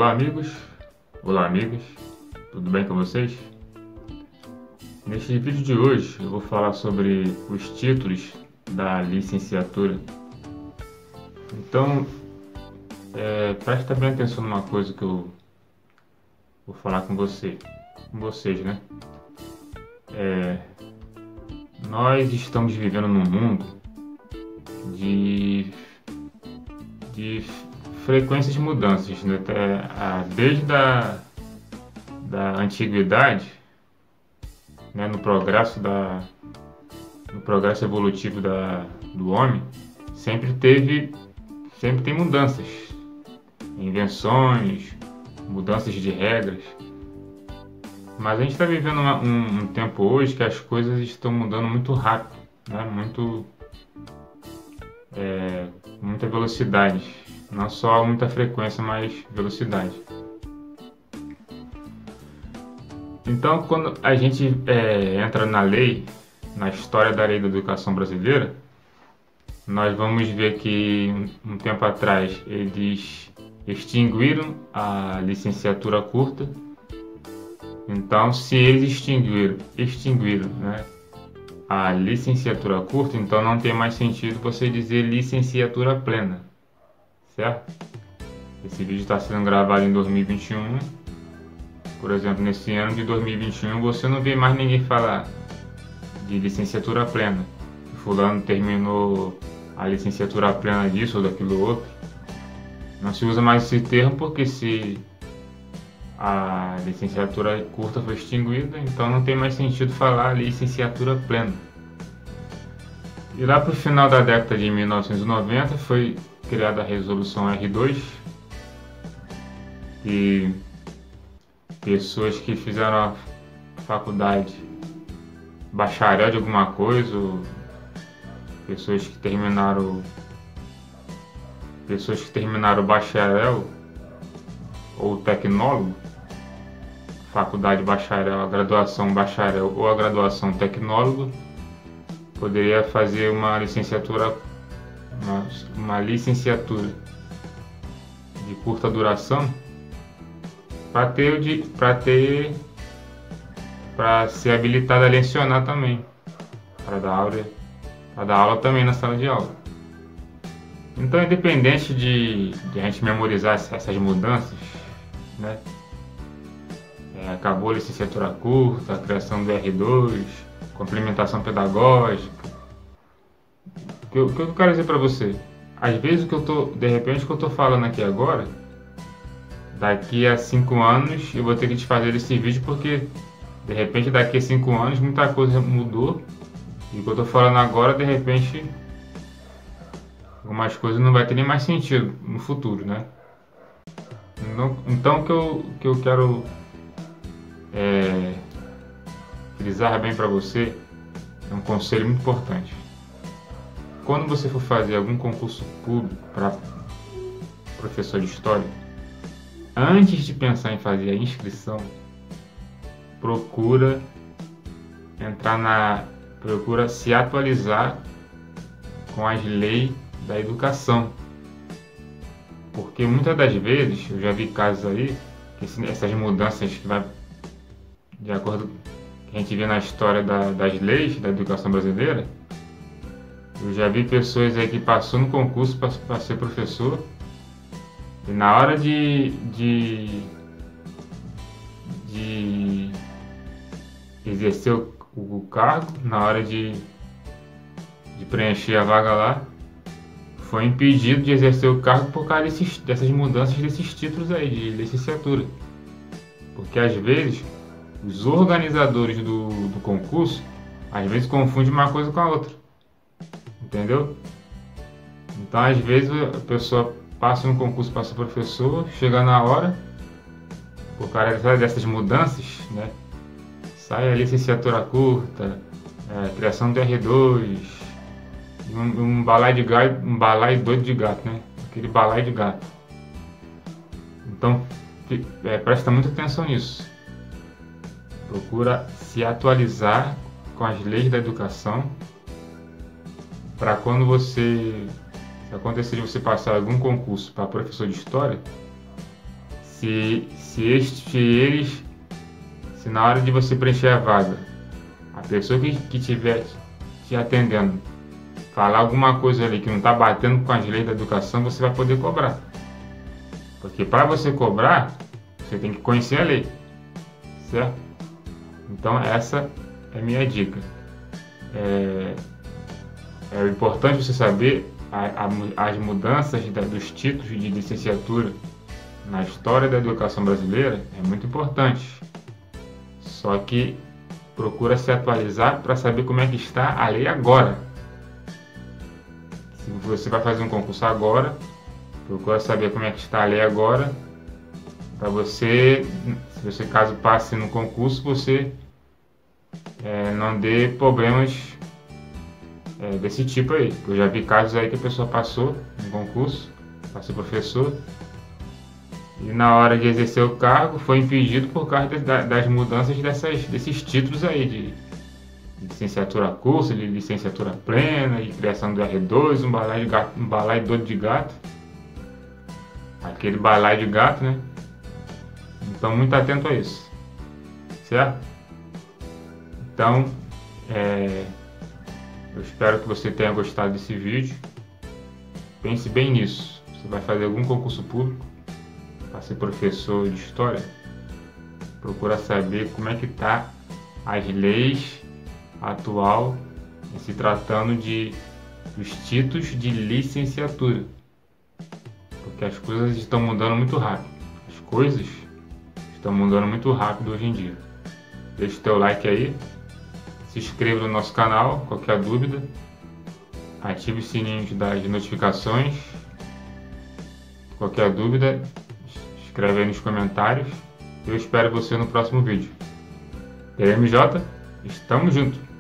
Olá amigos, olá amigas, tudo bem com vocês? Neste vídeo de hoje eu vou falar sobre os títulos da licenciatura. Então, presta bem atenção numa coisa que eu vou falar com vocês, né? Nós estamos vivendo num mundo de frequências de mudanças, né? Desde da antiguidade, né? No progresso evolutivo do homem, sempre tem mudanças, invenções, mudanças de regras. Mas a gente está vivendo um tempo hoje que as coisas estão mudando muito rápido, né? Muita velocidade, não só muita frequência, mas velocidade. Então, quando a gente entra na história da lei da educação brasileira, nós vamos ver que um tempo atrás eles extinguiram a licenciatura curta. Então, se eles extinguiram, né, a licenciatura curta, então não tem mais sentido você dizer licenciatura plena, certo? Esse vídeo está sendo gravado em 2021. Por exemplo, nesse ano de 2021, você não vê mais ninguém falar de licenciatura plena. Fulano terminou a licenciatura plena disso ou daquilo outro. Não se usa mais esse termo porque se a licenciatura curta foi extinguida, então não tem mais sentido falar licenciatura plena. E lá para o final da década de 1990 foi criada a Resolução R2, e pessoas que fizeram a faculdade bacharel de alguma coisa, ou pessoas que terminaram o bacharel ou tecnólogo, faculdade bacharel, a graduação bacharel ou a graduação tecnólogo, poderia fazer uma licenciatura de curta duração para ser habilitado a lecionar também, para dar aula também na sala de aula. Então, independente de a gente memorizar essas mudanças, né? Acabou a licenciatura curta, a criação do R2, complementação pedagógica. O que eu quero dizer para você? Às vezes de repente o que eu estou falando aqui agora, daqui a 5 anos eu vou ter que te fazer esse vídeo porque de repente daqui a 5 anos muita coisa mudou e o que eu estou falando agora, de repente algumas coisas não vai ter nem mais sentido no futuro, né? Então o que eu quero frisar bem para você é um conselho muito importante. Quando você for fazer algum concurso público para professor de história, antes de pensar em fazer a inscrição, procura se atualizar com as leis da educação. Porque muitas das vezes, eu já vi casos aí, que essas mudanças que vai de acordo com o que a gente vê na história das leis da educação brasileira, eu já vi pessoas aí que passou no concurso para ser professor e na hora de exercer o cargo, na hora de preencher a vaga lá, foi impedido de exercer o cargo por causa dessas mudanças desses títulos aí de licenciatura. Porque às vezes os organizadores do concurso às vezes confundem uma coisa com a outra, entendeu? Então às vezes a pessoa passa no concurso para ser professor, chega na hora, por causa dessas mudanças, né? Sai a licenciatura curta, criação do R2, um balaio doido de gato, né? Aquele balaio de gato. Então presta muita atenção nisso. Procura se atualizar com as leis da educação para quando se acontecer de você passar algum concurso para professor de história, se na hora de você preencher a vaga, a pessoa que estiver te atendendo falar alguma coisa ali que não está batendo com as leis da educação, você vai poder cobrar. Porque para você cobrar, você tem que conhecer a lei, certo? Então essa é a minha dica. É importante você saber as mudanças dos títulos de licenciatura na história da educação brasileira, é muito importante. Só que procura se atualizar para saber como é que está a lei agora. Se você vai fazer um concurso agora, procura saber como é que está a lei agora, para você, se você caso passe no concurso, você não dê problemas desse tipo aí. Eu já vi casos aí que a pessoa passou no concurso, passou professor, e na hora de exercer o cargo foi impedido por causa das mudanças desses títulos aí de licenciatura curso, de licenciatura plena, de criação do R2, um balaio doido de gato. Aquele balaio de gato, né? Então, muito atento a isso, certo? Então, eu espero que você tenha gostado desse vídeo. Pense bem nisso. Você vai fazer algum concurso público para ser professor de história? Procura saber como é que tá as leis atual se tratando dos títulos de licenciatura. Porque as coisas estão mudando muito rápido. As coisas estão mudando muito rápido hoje em dia. Deixa o teu like aí. Se inscreva no nosso canal, qualquer dúvida. Ative o sininho das notificações. Qualquer dúvida, escreve aí nos comentários. Eu espero você no próximo vídeo. TMJ, estamos juntos!